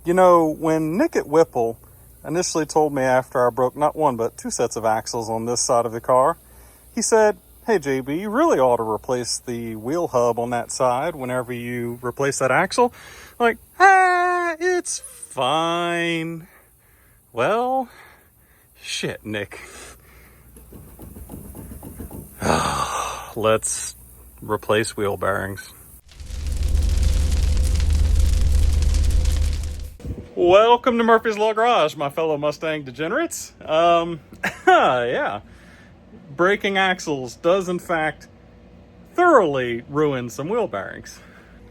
You know, when Nick at Whipple initially told me after I broke not one but two sets of axles on this side of the car, he said, "Hey JB, you really ought to replace the wheel hub on that side whenever you replace that axle." Like, it's fine. Well, shit, Nick. Let's replace wheel bearings. Welcome to Murphy's Law Garage, my fellow Mustang degenerates. Yeah. Breaking axles does in fact thoroughly ruin some wheel bearings.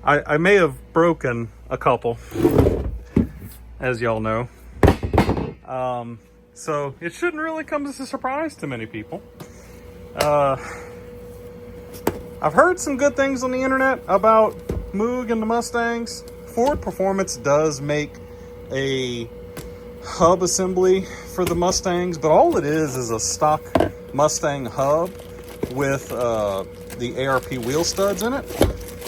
I may have broken a couple, as y'all know. So it shouldn't really come as a surprise to many people. I've heard some good things on the internet about Moog and the Mustangs. Ford Performance does make a hub assembly for the Mustangs, but all it is a stock Mustang hub with the ARP wheel studs in it.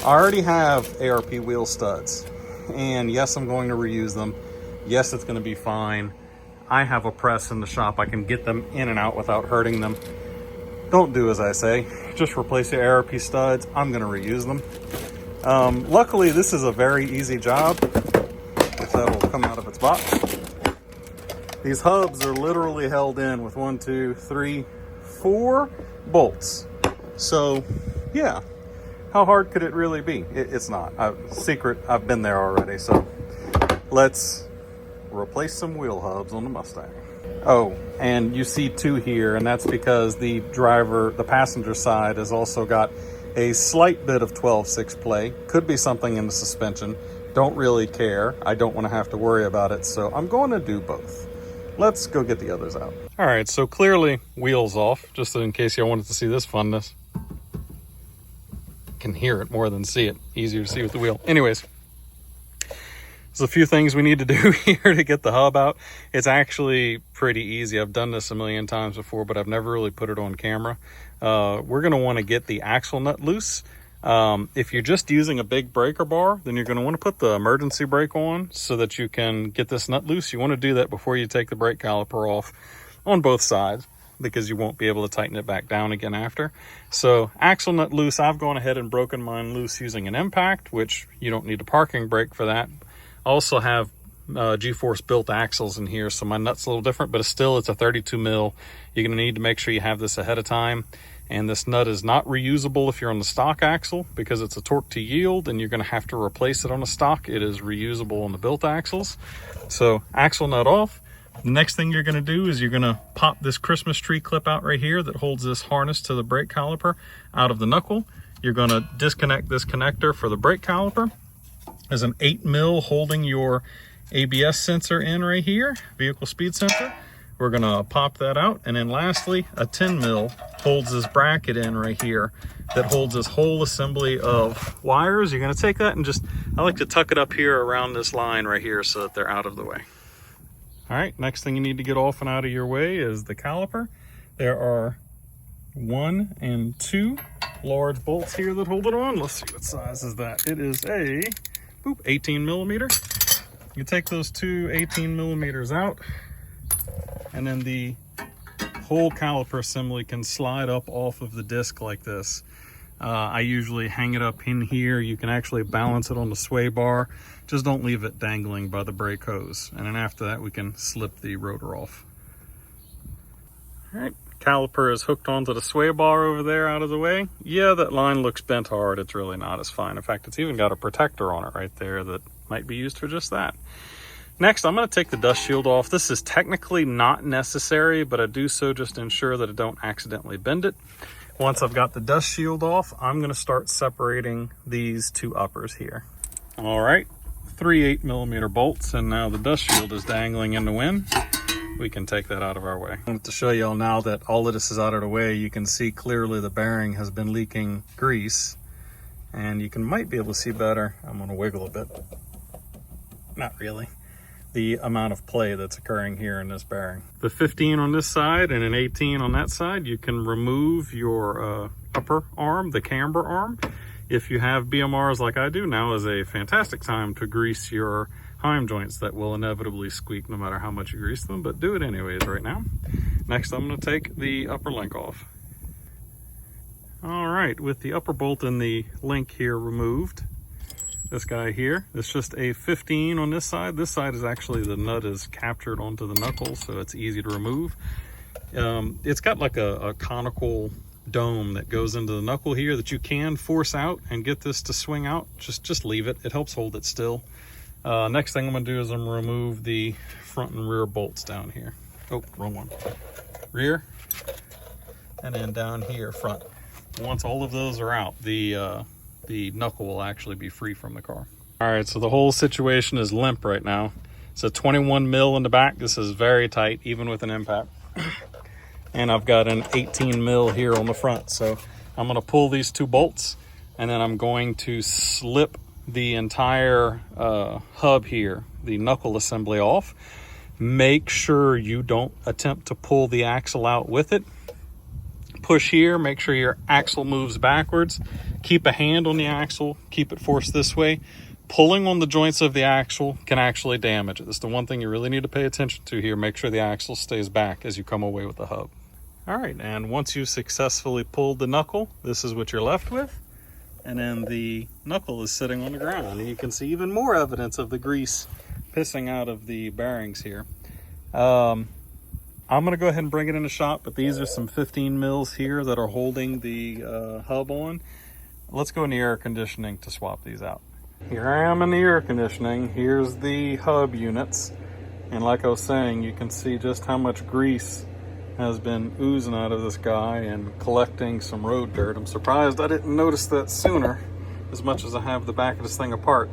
I already have ARP wheel studs, and yes, I'm going to reuse them. Yes, it's going to be fine. I have a press in the shop. I can get them in and out without hurting them. Don't do as I say. Just replace the ARP studs. I'm going to reuse them. Luckily, this is a very easy job, if that'll come out of its box. These hubs are literally held in with 1, 2, 3, 4 bolts. So, yeah. How hard could it really be? It's not. Secret, I've been there already. So, let's replace some wheel hubs on the Mustang. Oh, and you see two here, and that's because the passenger side has also got a slight bit of 12/6 play. Could be something in the suspension. Don't really care. I don't want to have to worry about it, so I'm going to do both. Let's go get the others out. All right, so clearly wheels off, just in case you wanted to see this funness. Can hear it more than see it. Easier to see with the wheel. Anyways, there's a few things we need to do here to get the hub out. It's actually pretty easy. I've done this a million times before, but I've never really put it on camera. We're going to want to get the axle nut loose. If you're just using a big breaker bar, then you're going to want to put the emergency brake on so that you can get this nut loose. You want to do that before you take the brake caliper off on both sides, because you won't be able to tighten it back down again after. So axle nut loose, I've gone ahead and broken mine loose using an impact, which you don't need a parking brake for that. I also have G-Force built axles in here, so my nut's a little different, but it's a 32 mil. You're going to need to make sure you have this ahead of time. And this nut is not reusable if you're on the stock axle, because it's a torque to yield and you're going to have to replace it on the stock. It is reusable on the built axles. So axle nut off. The next thing you're going to do is you're going to pop this Christmas tree clip out right here that holds this harness to the brake caliper out of the knuckle. You're going to disconnect this connector for the brake caliper. There's an 8 mil holding your ABS sensor in right here, vehicle speed sensor. We're going to pop that out. And then lastly, a 10 mil holds this bracket in right here that holds this whole assembly of wires. You're going to take that and I like to tuck it up here around this line right here so that they're out of the way. All right, next thing you need to get off and out of your way is the caliper. There are 1 and 2 large bolts here that hold it on. Let's see what size is that. It is a 18 millimeter. You take those two 18 millimeters out, and then the whole caliper assembly can slide up off of the disc like this. I usually hang it up in here. You can actually balance it on the sway bar. Just don't leave it dangling by the brake hose. And then after that, we can slip the rotor off. All right, caliper is hooked onto the sway bar over there out of the way. Yeah, that line looks bent hard. It's really not. It's fine. In fact, it's even got a protector on it right there that might be used for just that. Next, I'm going to take the dust shield off. This is technically not necessary, but I do so just to ensure that I don't accidentally bend it. Once I've got the dust shield off, I'm going to start separating these two uppers here. All right, 3 8mm bolts, and now the dust shield is dangling in the wind. We can take that out of our way. I want to show y'all now that all of this is out of the way. You can see clearly the bearing has been leaking grease, and you might be able to see better. I'm going to wiggle a bit. Not really. The amount of play that's occurring here in this bearing. The 15 on this side and an 18 on that side, you can remove your upper arm, the camber arm. If you have BMRs like I do, now is a fantastic time to grease your prime joints that will inevitably squeak no matter how much you grease them, but do it anyways right now. Next, I'm going to take the upper link off. All right, with the upper bolt and the link here removed, this guy here, it's just a 15 on this side. This side is actually, the nut is captured onto the knuckle, so it's easy to remove. It's got like a conical dome that goes into the knuckle here that you can force out and get this to swing out. Just leave it. It helps hold it still. Next thing I'm going to do is I'm going to remove the front and rear bolts down here. Oh, wrong one. Rear, and then down here, front. Once all of those are out, the knuckle will actually be free from the car. All right, so the whole situation is limp right now. It's a 21 mil in the back. This is very tight, even with an impact. And I've got an 18 mil here on the front. So I'm going to pull these two bolts, and then I'm going to slip the entire hub here, the knuckle assembly, off. Make sure you don't attempt to pull the axle out with it. Push here, make sure your axle moves backwards. Keep a hand on the axle, keep it forced this way. Pulling on the joints of the axle can actually damage it. That's the one thing you really need to pay attention to here. Make sure the axle stays back as you come away with the hub. All right, and once you've successfully pulled the knuckle, this is what you're left with. And then the knuckle is sitting on the ground. And you can see even more evidence of the grease pissing out of the bearings here. I'm gonna go ahead and bring it in the shop, but these are some 15 mils here that are holding the hub on. Let's go in the air conditioning to swap these out. Here I am in the air conditioning. Here's the hub units. And like I was saying, you can see just how much grease has been oozing out of this guy and collecting some road dirt. I'm surprised I didn't notice that sooner, as much as I have the back of this thing apart.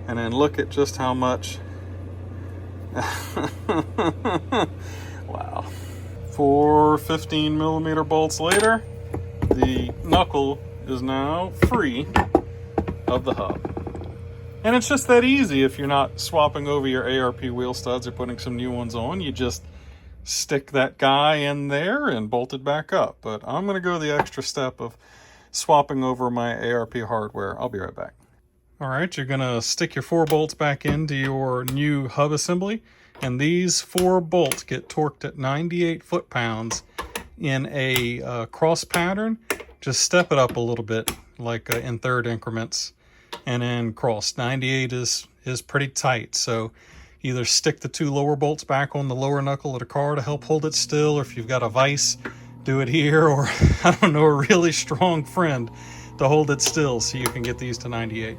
And then look at just how much. Wow. 4 15 millimeter bolts later, the knuckle is now free of the hub. And it's just that easy. If you're not swapping over your ARP wheel studs or putting some new ones on, you just stick that guy in there and bolt it back up. But I'm going to go the extra step of swapping over my ARP hardware. I'll be right back. All right, you're going to stick your 4 bolts back into your new hub assembly. And these 4 bolts get torqued at 98 foot-pounds in a cross pattern. Just step it up a little bit, like in third increments, and then cross. 98 is pretty tight, so either stick the 2 lower bolts back on the lower knuckle of the car to help hold it still, or if you've got a vise, do it here, or I don't know, a really strong friend to hold it still so you can get these to 98.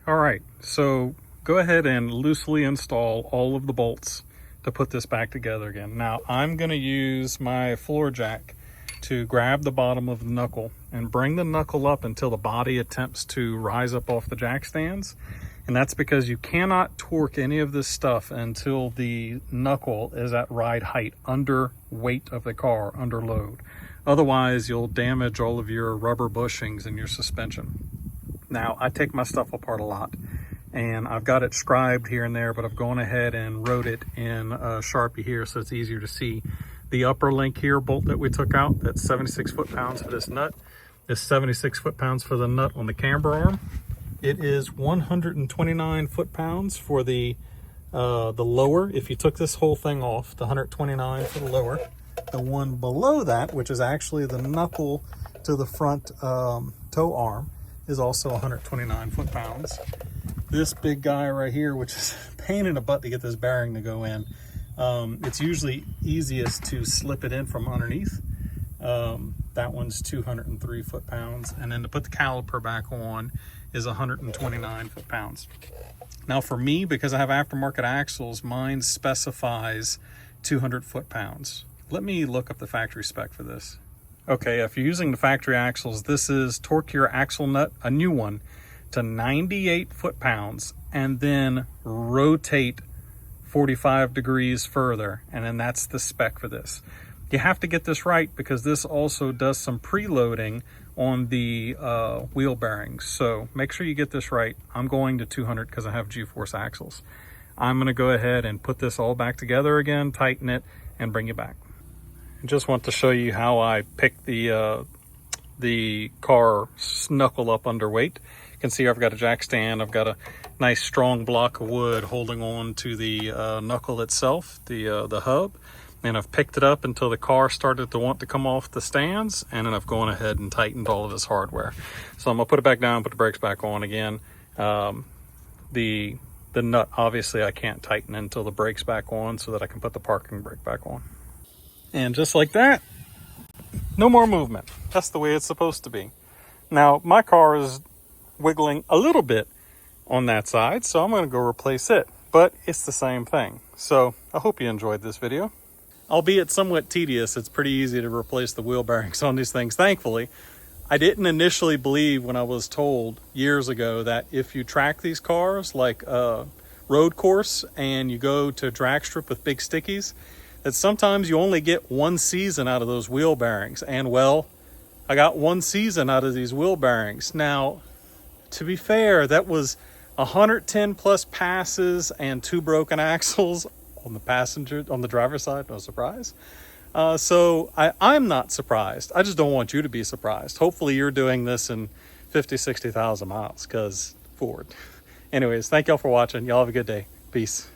All right, so go ahead and loosely install all of the bolts to put this back together again. Now, I'm going to use my floor jack to grab the bottom of the knuckle and bring the knuckle up until the body attempts to rise up off the jack stands. And that's because you cannot torque any of this stuff until the knuckle is at ride height, under weight of the car, under load. Otherwise, you'll damage all of your rubber bushings and your suspension. Now, I take my stuff apart a lot, and I've got it scribed here and there, but I've gone ahead and wrote it in Sharpie here so it's easier to see. The upper link here bolt that we took out, that's 76 foot-pounds for this nut. It's 76 foot-pounds for the nut on the camber arm. It is 129 foot-pounds for the lower. If you took this whole thing off, the 129 for the lower. The one below that, which is actually the knuckle to the front toe arm, is also 129 foot-pounds. This big guy right here, which is a pain in the butt to get this bearing to go in, it's usually easiest to slip it in from underneath. That one's 203 foot-pounds, and then to put the caliper back on is 129 foot-pounds. Now for me, because I have aftermarket axles, mine specifies 200 foot-pounds. Let me look up the factory spec for this. Okay, if you're using the factory axles, this is torque your axle nut, a new one, to 98 foot-pounds, and then rotate 45 degrees further, and then that's the spec for this. You have to get this right because this also does some preloading on the wheel bearings, so make sure you get this right. I'm going to 200 because I have G-force axles. I'm going to go ahead and put this all back together again, tighten it, and bring you back. I just want to show you how I pick the car knuckle up underweight. can see I've got a jack stand. I've got a nice strong block of wood holding on to the knuckle itself, the hub. And I've picked it up until the car started to want to come off the stands, and then I've gone ahead and tightened all of this hardware. So I'm gonna put it back down, put the brakes back on again. The nut, obviously I can't tighten until the brake's back on so that I can put the parking brake back on. And just like that, no more movement. That's the way it's supposed to be. Now, my car is wiggling a little bit on that side, so I'm going to go replace it. But it's the same thing. So I hope you enjoyed this video. Albeit somewhat tedious, it's pretty easy to replace the wheel bearings on these things, thankfully. I didn't initially believe when I was told years ago that if you track these cars like a road course and you go to drag strip with big stickies, that sometimes you only get one season out of those wheel bearings. And well, I got one season out of these wheel bearings. Now, to be fair, that was 110 plus passes and 2 broken axles on the driver's side. No surprise. So I'm not surprised. I just don't want you to be surprised. Hopefully you're doing this in 50, 60,000 miles, because Ford. Anyways, thank y'all for watching. Y'all have a good day. Peace.